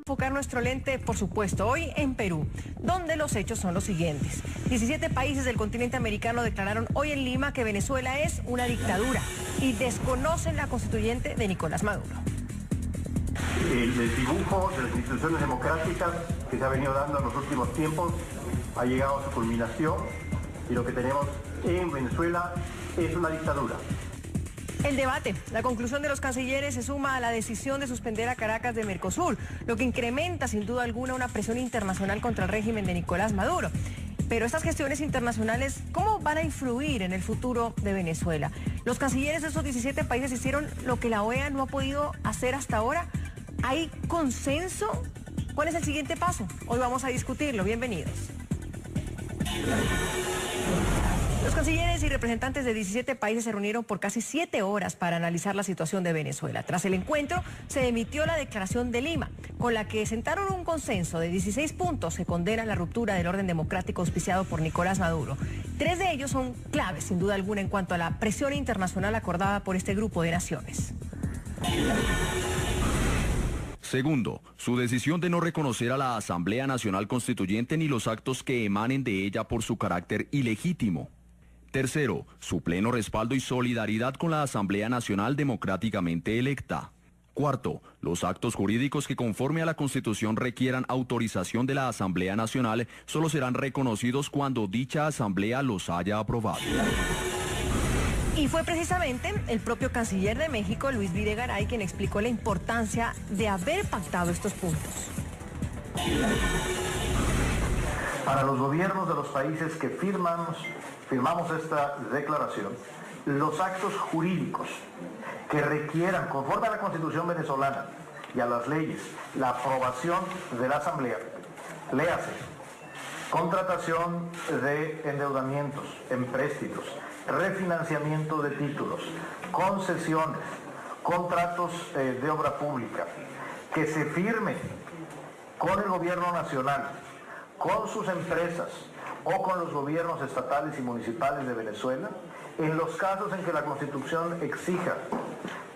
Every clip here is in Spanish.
Enfocar nuestro lente, por supuesto, hoy en Perú, donde los hechos son los siguientes. 17 países del continente americano declararon hoy en Lima que Venezuela es una dictadura y desconocen la constituyente de Nicolás Maduro. El dibujo de las instituciones democráticas que se ha venido dando en los últimos tiempos ha llegado a su culminación y lo que tenemos en Venezuela es una dictadura. El debate, la conclusión de los cancilleres se suma a la decisión de suspender a Caracas de Mercosur, lo que incrementa sin duda alguna una presión internacional contra el régimen de Nicolás Maduro. Pero estas gestiones internacionales, ¿cómo van a influir en el futuro de Venezuela? Los cancilleres de esos 17 países hicieron lo que la OEA no ha podido hacer hasta ahora. ¿Hay consenso? ¿Cuál es el siguiente paso? Hoy vamos a discutirlo. Bienvenidos. Los cancilleres y representantes de 17 países se reunieron por casi 7 horas para analizar la situación de Venezuela. Tras el encuentro, se emitió la Declaración de Lima, con la que sentaron un consenso de 16 puntos que condenan la ruptura del orden democrático auspiciado por Nicolás Maduro. 3 de ellos son claves, sin duda alguna, en cuanto a la presión internacional acordada por este grupo de naciones. Segundo, su decisión de no reconocer a la Asamblea Nacional Constituyente ni los actos que emanen de ella por su carácter ilegítimo. Tercero, su pleno respaldo y solidaridad con la Asamblea Nacional democráticamente electa. Cuarto, los actos jurídicos que conforme a la Constitución requieran autorización de la Asamblea Nacional solo serán reconocidos cuando dicha Asamblea los haya aprobado. Y fue precisamente el propio canciller de México, Luis Videgaray, quien explicó la importancia de haber pactado estos puntos. Para los gobiernos de los países que firmamos esta declaración, los actos jurídicos que requieran, conforme a la Constitución venezolana y a las leyes, la aprobación de la Asamblea, léase, contratación de endeudamientos, empréstitos, refinanciamiento de títulos, concesiones, contratos de obra pública, que se firmen con el gobierno nacional, con sus empresas o con los gobiernos estatales y municipales de Venezuela, en los casos en que la Constitución exija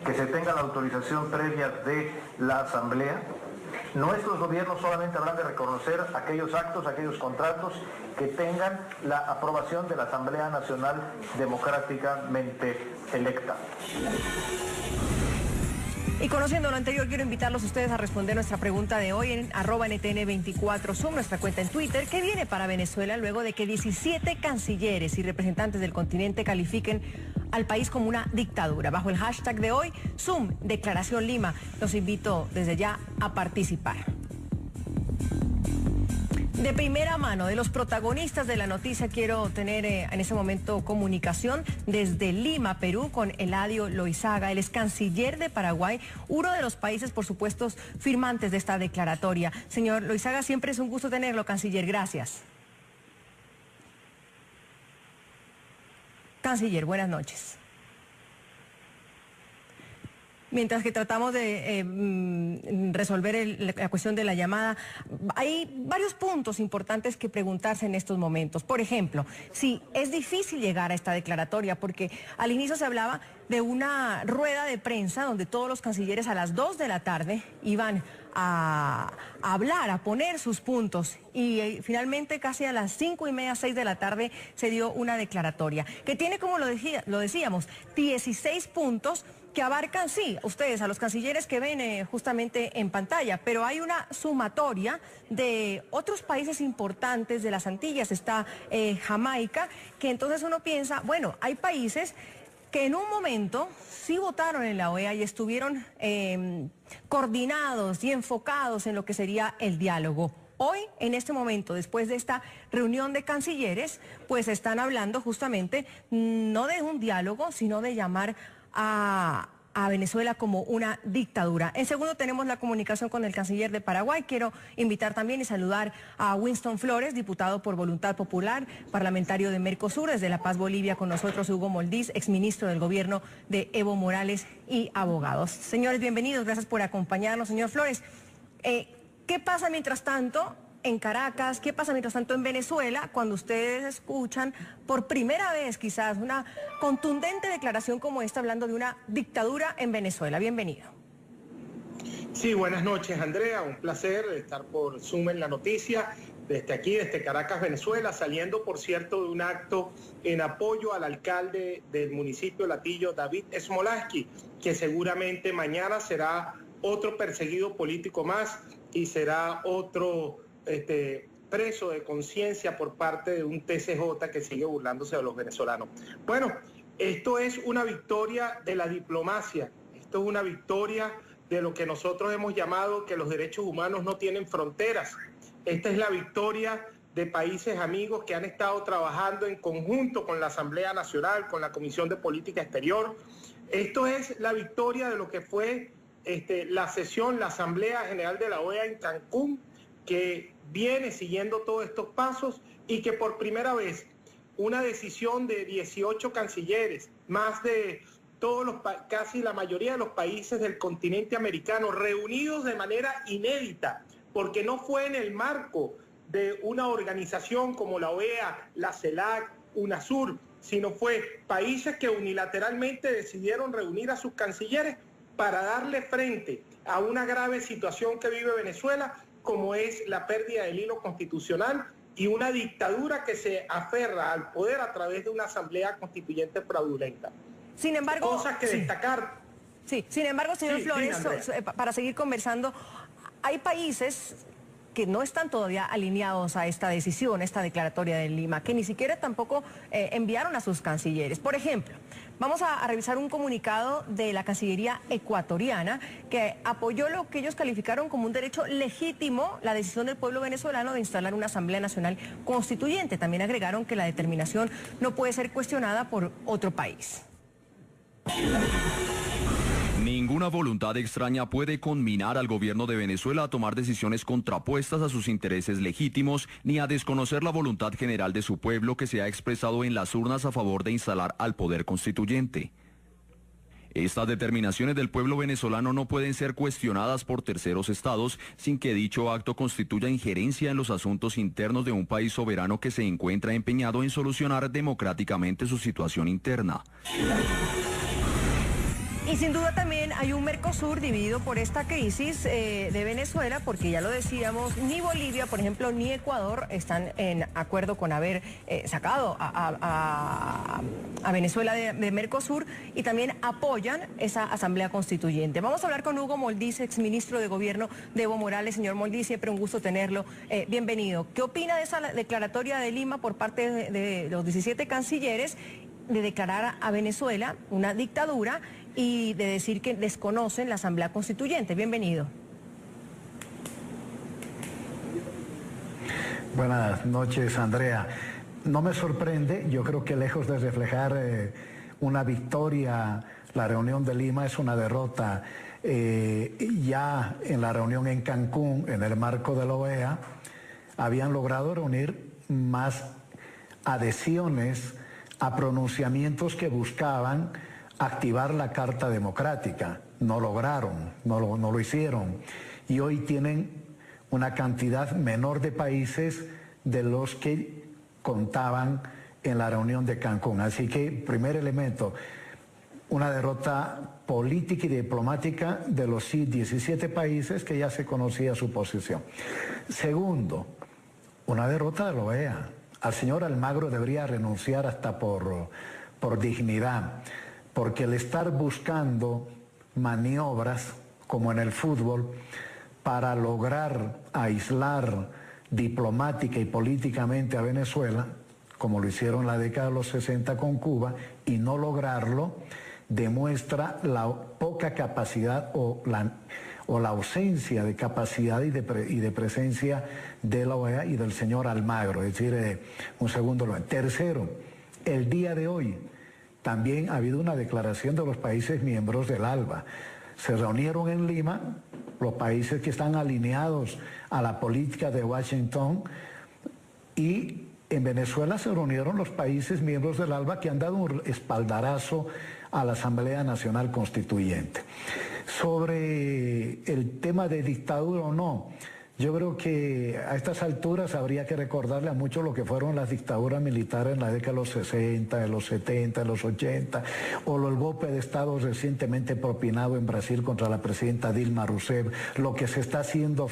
que se tenga la autorización previa de la Asamblea, nuestros gobiernos solamente habrán de reconocer aquellos actos, aquellos contratos que tengan la aprobación de la Asamblea Nacional democráticamente electa. Y conociendo lo anterior, quiero invitarlos a ustedes a responder nuestra pregunta de hoy en @NTN24Zoom, nuestra cuenta en Twitter. ¿Qué viene para Venezuela luego de que 17 cancilleres y representantes del continente califiquen al país como una dictadura? Bajo el hashtag de hoy, Zoom, Declaración Lima. Los invito desde ya a participar. De primera mano, de los protagonistas de la noticia, quiero tener en ese momento comunicación desde Lima, Perú, con Eladio Loizaga. Él es canciller de Paraguay, uno de los países, por supuesto, firmantes de esta declaratoria. Señor Loizaga, siempre es un gusto tenerlo, canciller. Gracias. Canciller, buenas noches. Mientras que tratamos de resolver la cuestión de la llamada, hay varios puntos importantes que preguntarse en estos momentos. Por ejemplo, si es difícil llegar a esta declaratoria, porque al inicio se hablaba de una rueda de prensa donde todos los cancilleres a las 2 de la tarde iban a hablar, a poner sus puntos, y finalmente casi a las 5:30, 6 de la tarde se dio una declaratoria que tiene, como lo decíamos, 16 puntos que abarcan, sí, ustedes, a los cancilleres que ven justamente en pantalla, pero hay una sumatoria de otros países importantes de las Antillas. Está Jamaica, que entonces uno piensa, bueno, hay países que en un momento sí votaron en la OEA y estuvieron coordinados y enfocados en lo que sería el diálogo. Hoy, en este momento, después de esta reunión de cancilleres, pues están hablando justamente no de un diálogo, sino de llamar a Venezuela como una dictadura. En segundo tenemos la comunicación con el canciller de Paraguay. Quiero invitar también y saludar a Winston Flores, diputado por Voluntad Popular, parlamentario de Mercosur. Desde La Paz, Bolivia, con nosotros Hugo Moldiz, exministro del gobierno de Evo Morales y abogados. Señores, bienvenidos, gracias por acompañarnos. Señor Flores, ¿qué pasa mientras tanto en Caracas? ¿Qué pasa mientras tanto en Venezuela cuando ustedes escuchan por primera vez quizás una contundente declaración como esta hablando de una dictadura en Venezuela? Bienvenido. Sí, buenas noches, Andrea. Un placer estar por Zoom en la noticia, desde aquí, desde Caracas, Venezuela, saliendo, por cierto, de un acto en apoyo al alcalde del municipio Latillo, David Smolaski, que seguramente mañana será otro perseguido político más y será otro preso de conciencia por parte de un TCJ que sigue burlándose de los venezolanos. Bueno, esto es una victoria de la diplomacia, esto es una victoria de lo que nosotros hemos llamado que los derechos humanos no tienen fronteras. Esta es la victoria de países amigos que han estado trabajando en conjunto con la Asamblea Nacional, con la Comisión de Política Exterior. Esto es la victoria de lo que fue la sesión, la Asamblea General de la OEA en Cancún, que viene siguiendo todos estos pasos y que por primera vez una decisión de 18 cancilleres, más de casi la mayoría de los países del continente americano, reunidos de manera inédita, porque no fue en el marco de una organización como la OEA, la CELAC, UNASUR, sino fue países que unilateralmente decidieron reunir a sus cancilleres para darle frente a una grave situación que vive Venezuela, como es la pérdida del hilo constitucional y una dictadura que se aferra al poder a través de una asamblea constituyente fraudulenta. Sin embargo, cosas que destacar. Sí, sin embargo, señor Flores, para seguir conversando, hay países que no están todavía alineados a esta decisión, esta declaratoria de Lima, que ni siquiera tampoco enviaron a sus cancilleres. Por ejemplo, vamos a revisar un comunicado de la Cancillería ecuatoriana que apoyó lo que ellos calificaron como un derecho legítimo, la decisión del pueblo venezolano de instalar una Asamblea Nacional Constituyente. También agregaron que la determinación no puede ser cuestionada por otro país. Ninguna voluntad extraña puede conminar al gobierno de Venezuela a tomar decisiones contrapuestas a sus intereses legítimos ni a desconocer la voluntad general de su pueblo que se ha expresado en las urnas a favor de instalar al poder constituyente. Estas determinaciones del pueblo venezolano no pueden ser cuestionadas por terceros estados sin que dicho acto constituya injerencia en los asuntos internos de un país soberano que se encuentra empeñado en solucionar democráticamente su situación interna. Y sin duda también hay un Mercosur dividido por esta crisis de Venezuela, porque ya lo decíamos, ni Bolivia, por ejemplo, ni Ecuador están en acuerdo con haber sacado a Venezuela de Mercosur y también apoyan esa asamblea constituyente. Vamos a hablar con Hugo Moldice, exministro de Gobierno de Evo Morales. Señor Moldice, siempre un gusto tenerlo. Bienvenido. ¿Qué opina de esa declaratoria de Lima por parte de los 17 cancilleres de declarar a Venezuela una dictadura y de decir que desconocen la Asamblea Constituyente? Bienvenido. Buenas noches, Andrea. No me sorprende, yo creo que lejos de reflejar una victoria, la reunión de Lima es una derrota. Ya en la reunión en Cancún, en el marco de la OEA, habían logrado reunir más adhesiones a pronunciamientos que buscaban activar la Carta Democrática. No lograron, no lo hicieron. Y hoy tienen una cantidad menor de países de los que contaban en la reunión de Cancún. Así que, primer elemento, una derrota política y diplomática de los 17 países que ya se conocía su posición. Segundo, una derrota de la OEA. Al señor Almagro debería renunciar hasta por dignidad, porque el estar buscando maniobras, como en el fútbol, para lograr aislar diplomática y políticamente a Venezuela, como lo hicieron en la década de los 60 con Cuba, y no lograrlo, demuestra la poca capacidad o la ausencia de capacidad y de presencia de la OEA y del señor Almagro. Es decir, un segundo lugar. Tercero, el día de hoy también ha habido una declaración de los países miembros del ALBA. Se reunieron en Lima los países que están alineados a la política de Washington, y en Venezuela se reunieron los países miembros del ALBA que han dado un espaldarazo a la Asamblea Nacional Constituyente. Sobre el tema de dictadura o no, Yo creo que a estas alturas habría que recordarle a muchos lo que fueron las dictaduras militares en la década de los 60, de los 70, de los 80, o el golpe de Estado recientemente propinado en Brasil contra la presidenta Dilma Rousseff, lo que se está haciendo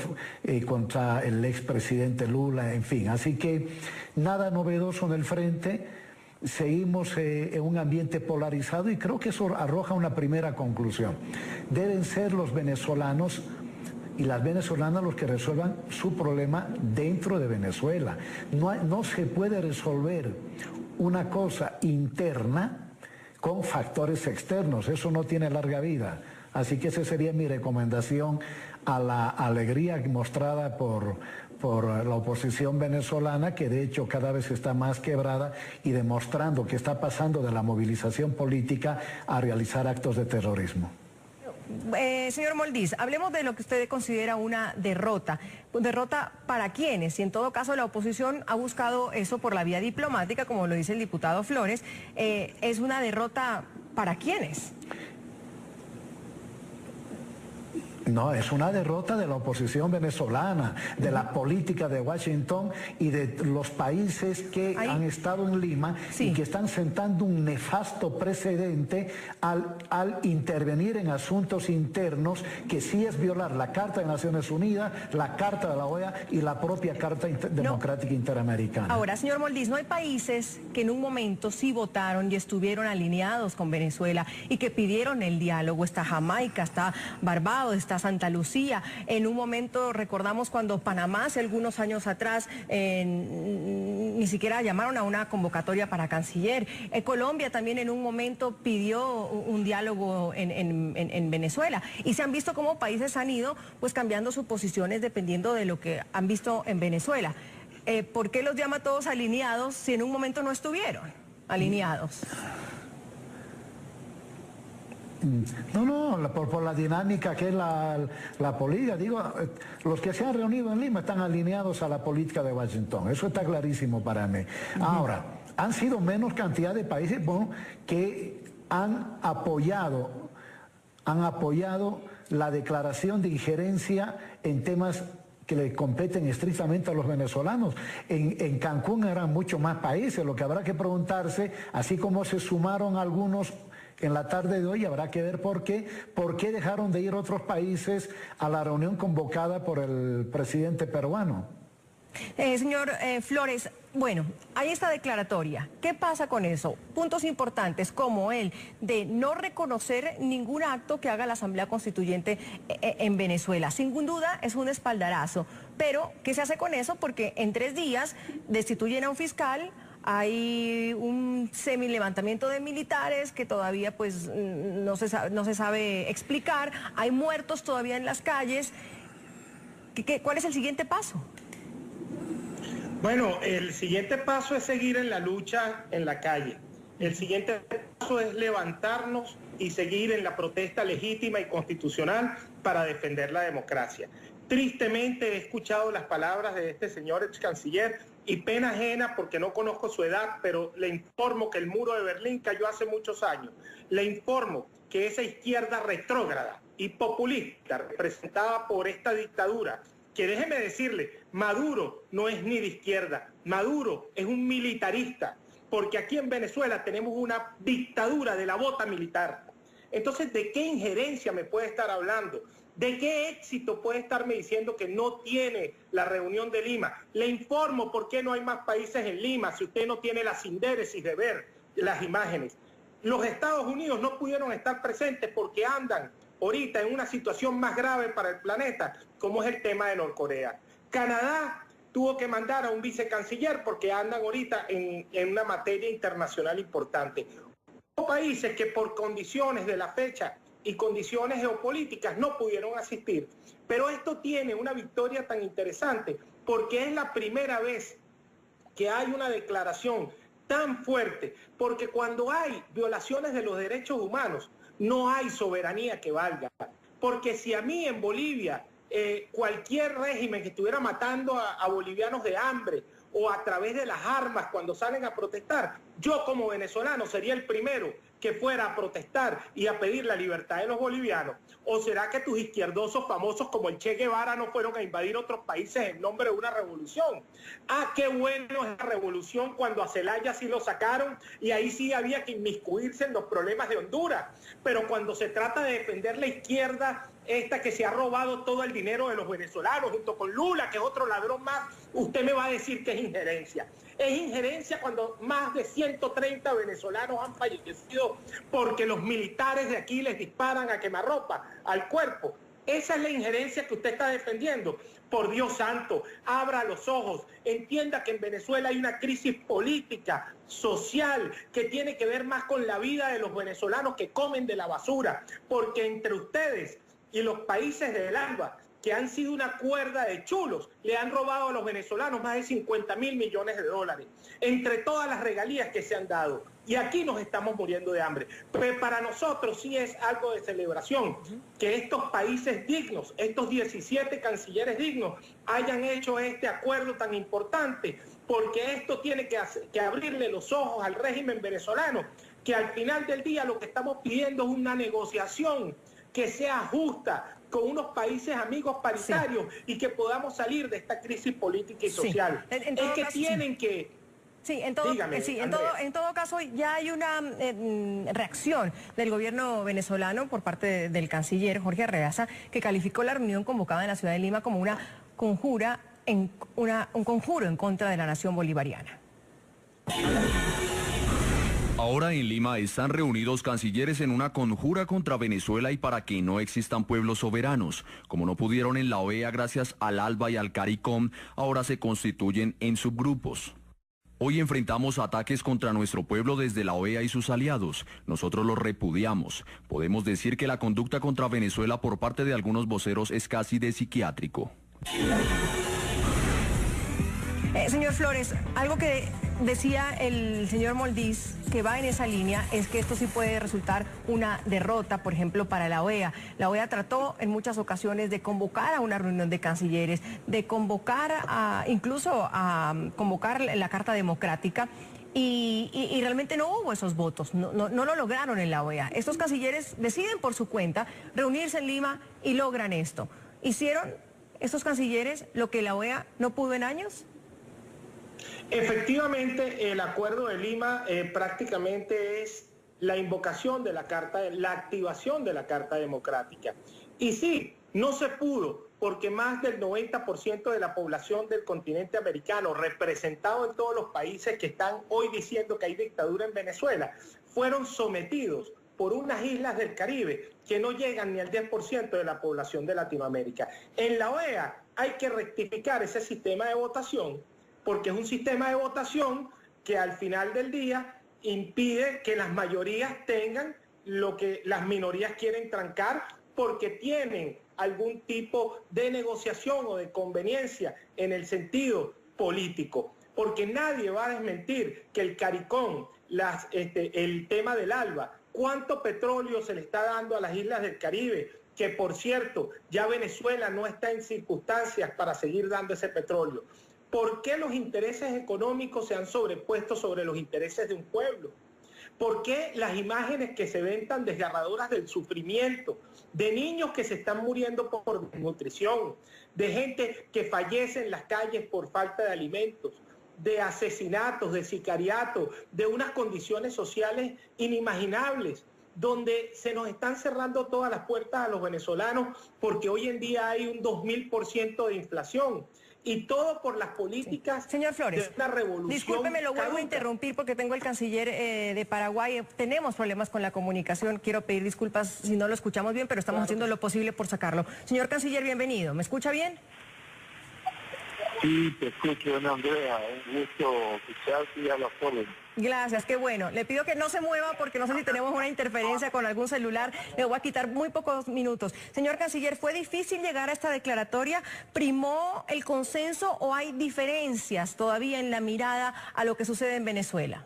contra el expresidente Lula, en fin. Así que nada novedoso en el frente. Seguimos en un ambiente polarizado y creo que eso arroja una primera conclusión. Deben ser los venezolanos y las venezolanas los que resuelvan su problema dentro de Venezuela. No se puede resolver una cosa interna con factores externos, eso no tiene larga vida. Así que esa sería mi recomendación a la alegría mostrada por la oposición venezolana, que de hecho cada vez está más quebrada y demostrando que está pasando de la movilización política a realizar actos de terrorismo. Señor Moldiz, hablemos de lo que usted considera una derrota. ¿Derrota para quiénes? Y en todo caso la oposición ha buscado eso por la vía diplomática, como lo dice el diputado Flores. ¿Es una derrota para quiénes? No, es una derrota de la oposición venezolana, de la política de Washington y de los países que han estado en Lima y que están sentando un nefasto precedente al intervenir en asuntos internos, que sí es violar la Carta de Naciones Unidas, la Carta de la OEA y la propia Carta Democrática Interamericana. Ahora, señor Moldiz, ¿no hay países que en un momento sí votaron y estuvieron alineados con Venezuela y que pidieron el diálogo? Está Jamaica, está Barbados, está Santa Lucía. En un momento recordamos cuando Panamá hace algunos años atrás ni siquiera llamaron a una convocatoria para canciller. Colombia también en un momento pidió un diálogo en Venezuela. Y se han visto cómo países han ido pues cambiando sus posiciones dependiendo de lo que han visto en Venezuela. ¿Por qué los llama todos alineados si en un momento no estuvieron alineados? No, por la dinámica que es la política. Digo, los que se han reunido en Lima están alineados a la política de Washington. Eso está clarísimo para mí. Ahora, han sido menos cantidad de países que han apoyado la declaración de injerencia en temas que le competen estrictamente a los venezolanos. En Cancún eran muchos más países. Lo que habrá que preguntarse, así como se sumaron algunos en la tarde de hoy, habrá que ver por qué dejaron de ir otros países a la reunión convocada por el presidente peruano. Señor Flores, bueno, hay esta declaratoria. ¿Qué pasa con eso? Puntos importantes como el de no reconocer ningún acto que haga la Asamblea Constituyente en Venezuela. Sin duda es un espaldarazo, pero ¿qué se hace con eso? Porque en 3 días destituyen a un fiscal. Hay un semilevantamiento de militares que todavía pues no se sabe explicar. Hay muertos todavía en las calles. ¿Cuál es el siguiente paso? Bueno, el siguiente paso es seguir en la lucha en la calle. El siguiente paso es levantarnos y seguir en la protesta legítima y constitucional para defender la democracia. Tristemente he escuchado las palabras de este señor ex canciller y pena ajena porque no conozco su edad, pero le informo que el muro de Berlín cayó hace muchos años. Le informo que esa izquierda retrógrada y populista representada por esta dictadura, que déjeme decirle, Maduro no es ni de izquierda, Maduro es un militarista, porque aquí en Venezuela tenemos una dictadura de la bota militar. Entonces, ¿de qué injerencia me puede estar hablando? ¿De qué éxito puede estarme diciendo que no tiene la reunión de Lima? Le informo por qué no hay más países en Lima, si usted no tiene la sindéresis de ver las imágenes. Los Estados Unidos no pudieron estar presentes porque andan ahorita en una situación más grave para el planeta, como es el tema de Norcorea. Canadá tuvo que mandar a un vicecanciller porque andan ahorita en una materia internacional importante. Países que por condiciones de la fecha y condiciones geopolíticas no pudieron asistir. Pero esto tiene una victoria tan interesante porque es la primera vez que hay una declaración tan fuerte, porque cuando hay violaciones de los derechos humanos no hay soberanía que valga. Porque si a mí en Bolivia cualquier régimen que estuviera matando a bolivianos de hambre o a través de las armas cuando salen a protestar, Yo como venezolano sería el primero que fuera a protestar y a pedir la libertad de los bolivianos? ¿O será que tus izquierdosos famosos como el Che Guevara no fueron a invadir otros países en nombre de una revolución? Ah, qué bueno es la revolución cuando a Zelaya sí lo sacaron y ahí sí había que inmiscuirse en los problemas de Honduras. Pero cuando se trata de defender la izquierda, esta que se ha robado todo el dinero de los venezolanos, junto con Lula, que es otro ladrón más, usted me va a decir que es injerencia. Es injerencia cuando más de 130 venezolanos han fallecido porque los militares de aquí les disparan a quemarropa al cuerpo. Esa es la injerencia que usted está defendiendo. Por Dios santo, abra los ojos, entienda que en Venezuela hay una crisis política, social, que tiene que ver más con la vida de los venezolanos que comen de la basura, porque entre ustedes y los países del ALBA, que han sido una cuerda de chulos, le han robado a los venezolanos más de 50.000 millones de dólares, entre todas las regalías que se han dado. Y aquí nos estamos muriendo de hambre. Pero para nosotros sí es algo de celebración que estos países dignos, estos 17 cancilleres dignos, hayan hecho este acuerdo tan importante, porque esto tiene que abrirle los ojos al régimen venezolano, que al final del día lo que estamos pidiendo es una negociación que sea justa, con unos países amigos paritarios, sí, y que podamos salir de esta crisis política y social. Sí. Es que caso, tienen que... Sí, en todo caso ya hay una reacción del gobierno venezolano por parte del canciller Jorge Arreaza, que calificó la reunión convocada en la ciudad de Lima como un conjuro en contra de la nación bolivariana. Ahora en Lima están reunidos cancilleres en una conjura contra Venezuela y para que no existan pueblos soberanos. Como no pudieron en la OEA gracias al ALBA y al CARICOM, ahora se constituyen en subgrupos. Hoy enfrentamos ataques contra nuestro pueblo desde la OEA y sus aliados. Nosotros los repudiamos. Podemos decir que la conducta contra Venezuela por parte de algunos voceros es casi de psiquiátrico. Señor Flores, algo que decía el señor Moldiz, que va en esa línea, es que esto sí puede resultar una derrota, por ejemplo, para la OEA. La OEA trató en muchas ocasiones de convocar a una reunión de cancilleres, de convocar incluso a convocar la Carta Democrática, y realmente no hubo esos votos, no lo lograron en la OEA. Estos cancilleres deciden por su cuenta reunirse en Lima y logran esto. ¿Hicieron estos cancilleres lo que la OEA no pudo en años? Efectivamente, el Acuerdo de Lima prácticamente es la invocación de la Carta, la activación de la Carta Democrática. Y sí, no se pudo, porque más del 90% de la población del continente americano, representado en todos los países que están hoy diciendo que hay dictadura en Venezuela, fueron sometidos por unas islas del Caribe que no llegan ni al 10% de la población de Latinoamérica. En la OEA hay que rectificar ese sistema de votación, porque es un sistema de votación que al final del día impide que las mayorías tengan lo que las minorías quieren trancar, porque tienen algún tipo de negociación o de conveniencia en el sentido político. Porque nadie va a desmentir que el CARICOM, el tema del ALBA, cuánto petróleo se le está dando a las islas del Caribe, que por cierto, ya Venezuela no está en circunstancias para seguir dando ese petróleo. ¿Por qué los intereses económicos se han sobrepuesto sobre los intereses de un pueblo? ¿Por qué las imágenes que se ven tan desgarradoras del sufrimiento, de niños que se están muriendo por desnutrición, de gente que fallece en las calles por falta de alimentos, de asesinatos, de sicariato, de unas condiciones sociales inimaginables, donde se nos están cerrando todas las puertas a los venezolanos porque hoy en día hay un 2000% de inflación? Y todo por las políticas, sí. Señor Flores, de una revolución. Discúlpeme, lo vuelvo a interrumpir porque tengo el canciller de Paraguay. Tenemos problemas con la comunicación. Quiero pedir disculpas si no lo escuchamos bien, pero estamos haciendo lo posible por sacarlo. Señor canciller, bienvenido. ¿Me escucha bien? Sí, te escucho, Andrea. Un gusto escucharte y a las órdenes. Gracias, qué bueno. Le pido que no se mueva porque no sé si tenemos una interferencia con algún celular. Le voy a quitar muy pocos minutos. Señor canciller, ¿fue difícil llegar a esta declaratoria? ¿Primó el consenso o hay diferencias todavía en la mirada a lo que sucede en Venezuela?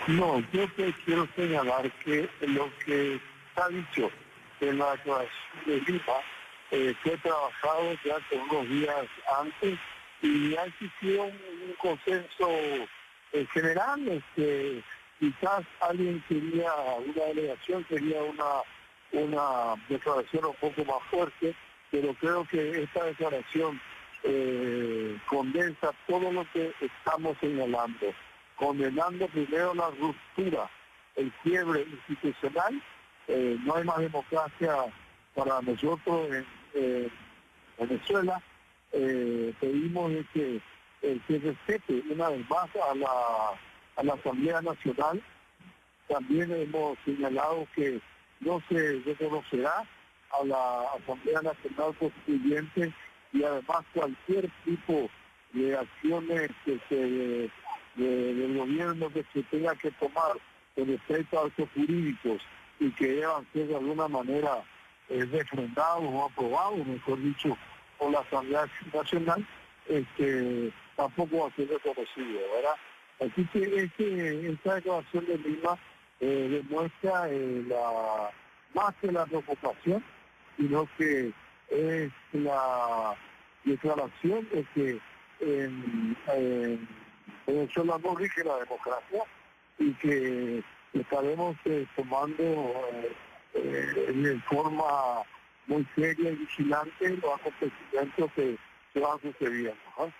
No, yo te quiero señalar que lo que está dicho en la declaración de Lima fue trabajado ya con unos días antes y ha existido un consenso en general, quizás alguien quería, una delegación quería una declaración un poco más fuerte, pero creo que esta declaración condensa todo lo que estamos señalando, condenando primero la ruptura, el quiebre institucional. No hay más democracia para nosotros en Venezuela. Pedimos de que se respete una vez más a la Asamblea Nacional. También hemos señalado que no se reconocerá a la Asamblea Nacional Constituyente, y además cualquier tipo de acciones del gobierno que se tenga que tomar con respecto a actos jurídicos y que deban ser de alguna manera refrendados o aprobados, mejor dicho, por la Asamblea Nacional, tampoco va a ser reconocido, ¿verdad? Así que esta declaración de Lima demuestra más que la preocupación, sino que es la declaración de que en Venezuela no rige la democracia y que estaremos tomando de forma muy seria y vigilante los acontecimientos que se van sucediendo, ¿no?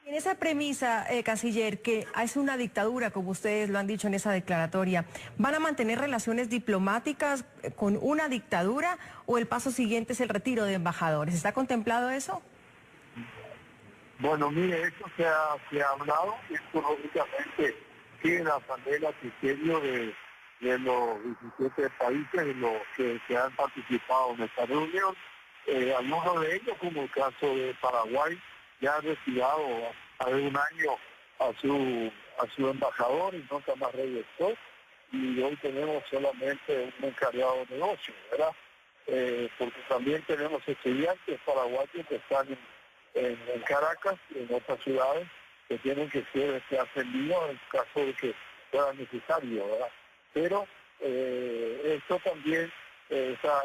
En esa premisa, canciller, que es una dictadura, como ustedes lo han dicho en esa declaratoria, ¿van a mantener relaciones diplomáticas con una dictadura o el paso siguiente es el retiro de embajadores? ¿Está contemplado eso? Bueno, mire, eso se ha hablado, y esto lógicamente queda también a criterio de los 17 países en los que han participado en esta reunión. Algunos de ellos, como el caso de Paraguay, ya ha retirado hace un año a su embajador y nunca más regresó, y hoy tenemos solamente un encargado de negocio, ¿verdad? Porque también tenemos estudiantes paraguayos que están en Caracas y en otras ciudades que tienen que ser ascendidos en caso de que fuera necesario, ¿verdad? Pero esto también, esta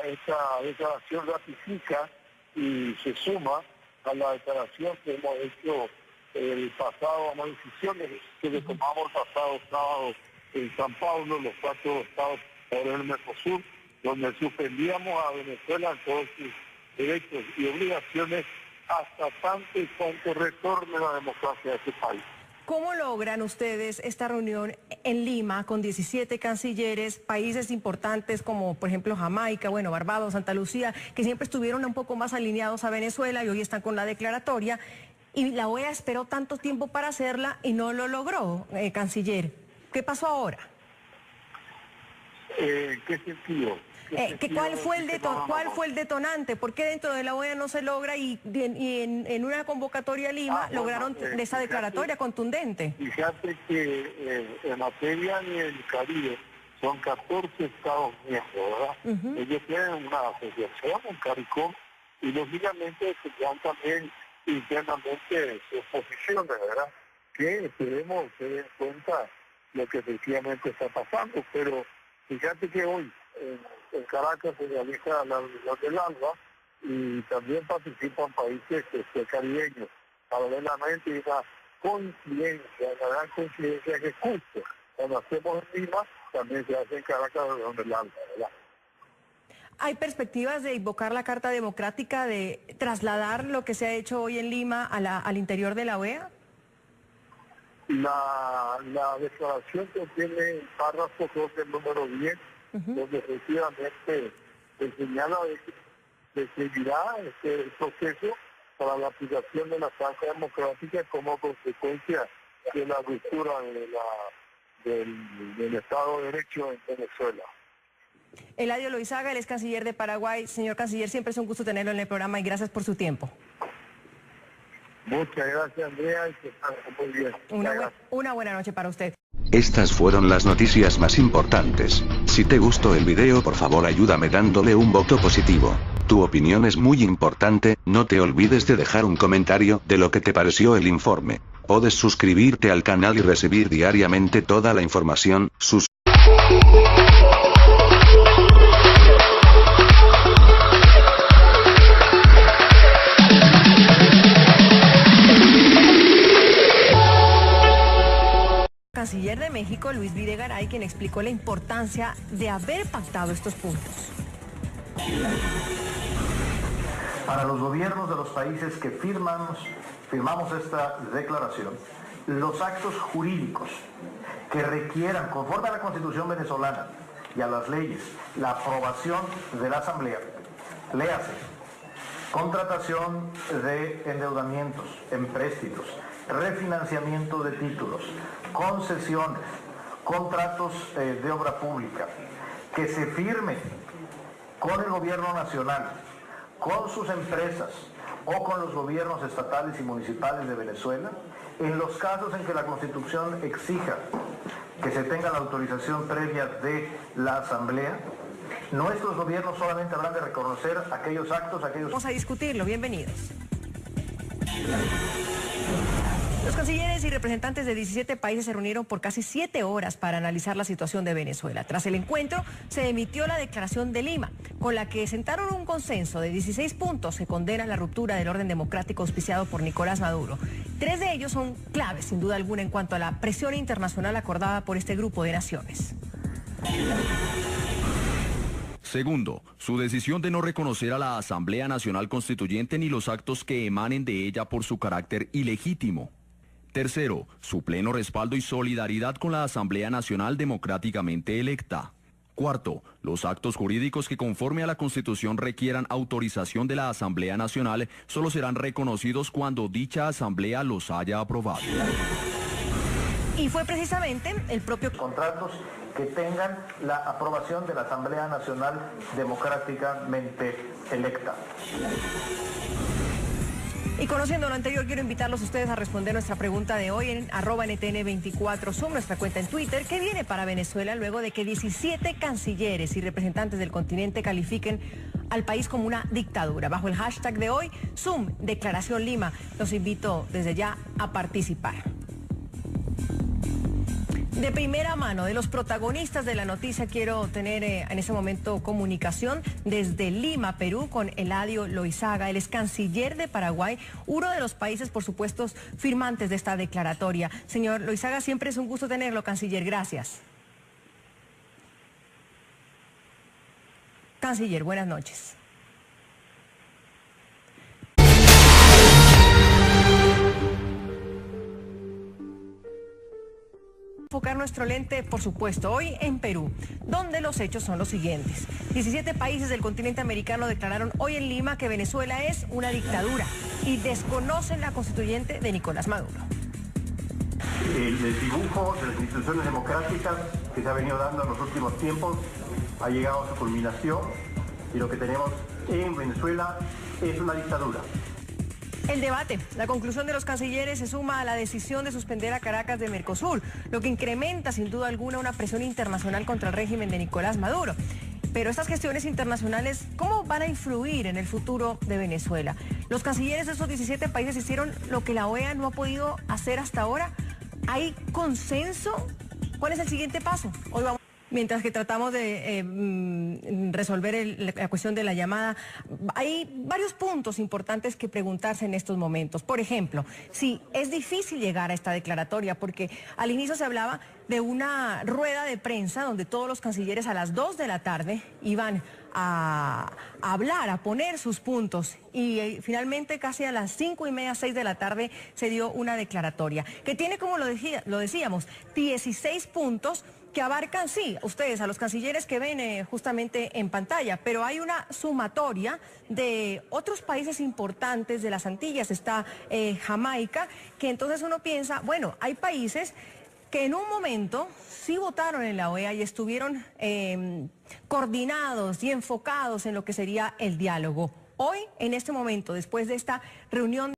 declaración ratifica y se suma a la declaración que hemos hecho el pasado, a las decisiones que tomamos el pasado sábado en San Pablo, los 4 estados por el Mercosur, donde suspendíamos a Venezuela en todos sus derechos y obligaciones hasta tanto y cuanto retorne la democracia a ese país. ¿Cómo logran ustedes esta reunión en Lima con 17 cancilleres, países importantes como por ejemplo Jamaica, Barbados, Santa Lucía, que siempre estuvieron un poco más alineados a Venezuela y hoy están con la declaratoria? Y la OEA esperó tanto tiempo para hacerla y no lo logró, canciller. ¿Qué pasó ahora? ¿Qué sentido? ¿Cuál fue el detonante? ¿Por qué dentro de la OEA no se logra y en una convocatoria a Lima lograron esa declaratoria contundente? Fíjate que en materia del Caribe son 14 estados miembros, ¿verdad? Ellos tienen una asociación, un CARICOM, y lógicamente tendrán también internamente sus posiciones, ¿verdad? Que esperemos se den cuenta lo que efectivamente está pasando, pero fíjate que hoy en Caracas se realiza la reunión del ALBA y también participan países caribeños. Paralelamente hay una coincidencia, una gran coincidencia que justo cuando hacemos en Lima, también se hace en Caracas la reunión del ALBA, ¿verdad? ¿Hay perspectivas de invocar la Carta Democrática, de trasladar lo que se ha hecho hoy en Lima al interior de la OEA? La declaración contiene el párrafo, creo que el número 10, donde efectivamente se señala que seguirá el proceso para la aplicación de la Carta Democrática como consecuencia de la ruptura del Estado de Derecho en Venezuela. Eladio Loizaga, él es canciller de Paraguay. Señor canciller, siempre es un gusto tenerlo en el programa y gracias por su tiempo. Muchas gracias, Andrea, y que estén muy bien. Una buena noche para usted. Estas fueron las noticias más importantes. Si te gustó el video, por favor ayúdame dándole un voto positivo. Tu opinión es muy importante, no te olvides de dejar un comentario de lo que te pareció el informe. Puedes suscribirte al canal y recibir diariamente toda la información. México, Luis Videgaray, quien explicó la importancia de haber pactado estos puntos. Para los gobiernos de los países que firmamos esta declaración, los actos jurídicos que requieran, conforme a la Constitución venezolana y a las leyes, la aprobación de la Asamblea, léase, contratación de endeudamientos, empréstitos, refinanciamiento de títulos, concesiones, contratos de obra pública, que se firmen con el gobierno nacional, con sus empresas o con los gobiernos estatales y municipales de Venezuela, en los casos en que la Constitución exija que se tenga la autorización previa de la Asamblea, nuestros gobiernos solamente habrán de reconocer aquellos actos, Vamos a discutirlo, bienvenidos. Los cancilleres y representantes de 17 países se reunieron por casi 7 horas para analizar la situación de Venezuela. Tras el encuentro, se emitió la Declaración de Lima, con la que sentaron un consenso de 16 puntos que condenan la ruptura del orden democrático auspiciado por Nicolás Maduro. 3 de ellos son claves, sin duda alguna, en cuanto a la presión internacional acordada por este grupo de naciones. Segundo, su decisión de no reconocer a la Asamblea Nacional Constituyente ni los actos que emanen de ella por su carácter ilegítimo. Tercero, su pleno respaldo y solidaridad con la Asamblea Nacional democráticamente electa. Cuarto, los actos jurídicos que conforme a la Constitución requieran autorización de la Asamblea Nacional solo serán reconocidos cuando dicha Asamblea los haya aprobado. Y fue precisamente el propio contratos que tengan la aprobación de la Asamblea Nacional democráticamente electa. Y conociendo lo anterior, quiero invitarlos a ustedes a responder nuestra pregunta de hoy en @NTN24Zoom, nuestra cuenta en Twitter. ¿Qué viene para Venezuela luego de que 17 cancilleres y representantes del continente califiquen al país como una dictadura? Bajo el hashtag de hoy, Zoom, Declaración Lima. Los invito desde ya a participar. De primera mano, de los protagonistas de la noticia, quiero tener en ese momento comunicación desde Lima, Perú, con Eladio Loizaga. Él es canciller de Paraguay, uno de los países, por supuesto, firmantes de esta declaratoria. Señor Loizaga, siempre es un gusto tenerlo, canciller. Gracias. Canciller, buenas noches. Enfocar nuestro lente, por supuesto, hoy en Perú, donde los hechos son los siguientes. 17 países del continente americano declararon hoy en Lima que Venezuela es una dictadura y desconocen la constituyente de Nicolás Maduro. El dibujo de las instituciones democráticas que se ha venido dando en los últimos tiempos ha llegado a su culminación y lo que tenemos en Venezuela es una dictadura. El debate, la conclusión de los cancilleres se suma a la decisión de suspender a Caracas de Mercosur, lo que incrementa sin duda alguna una presión internacional contra el régimen de Nicolás Maduro. Pero estas gestiones internacionales, ¿cómo van a influir en el futuro de Venezuela? Los cancilleres de esos 17 países hicieron lo que la OEA no ha podido hacer hasta ahora. ¿Hay consenso? ¿Cuál es el siguiente paso? Hoy vamos. Mientras que tratamos de resolver la cuestión de la llamada, hay varios puntos importantes que preguntarse en estos momentos. Por ejemplo, si es difícil llegar a esta declaratoria, porque al inicio se hablaba de una rueda de prensa donde todos los cancilleres a las 2 de la tarde iban a hablar, a poner sus puntos, y finalmente casi a las 5:30, 6 de la tarde se dio una declaratoria que tiene, como lo decíamos, 16 puntos que abarcan, sí, ustedes, a los cancilleres que ven justamente en pantalla, pero hay una sumatoria de otros países importantes de las Antillas, está Jamaica, que entonces uno piensa, bueno, hay países que en un momento sí votaron en la OEA y estuvieron coordinados y enfocados en lo que sería el diálogo. Hoy, en este momento, después de esta reunión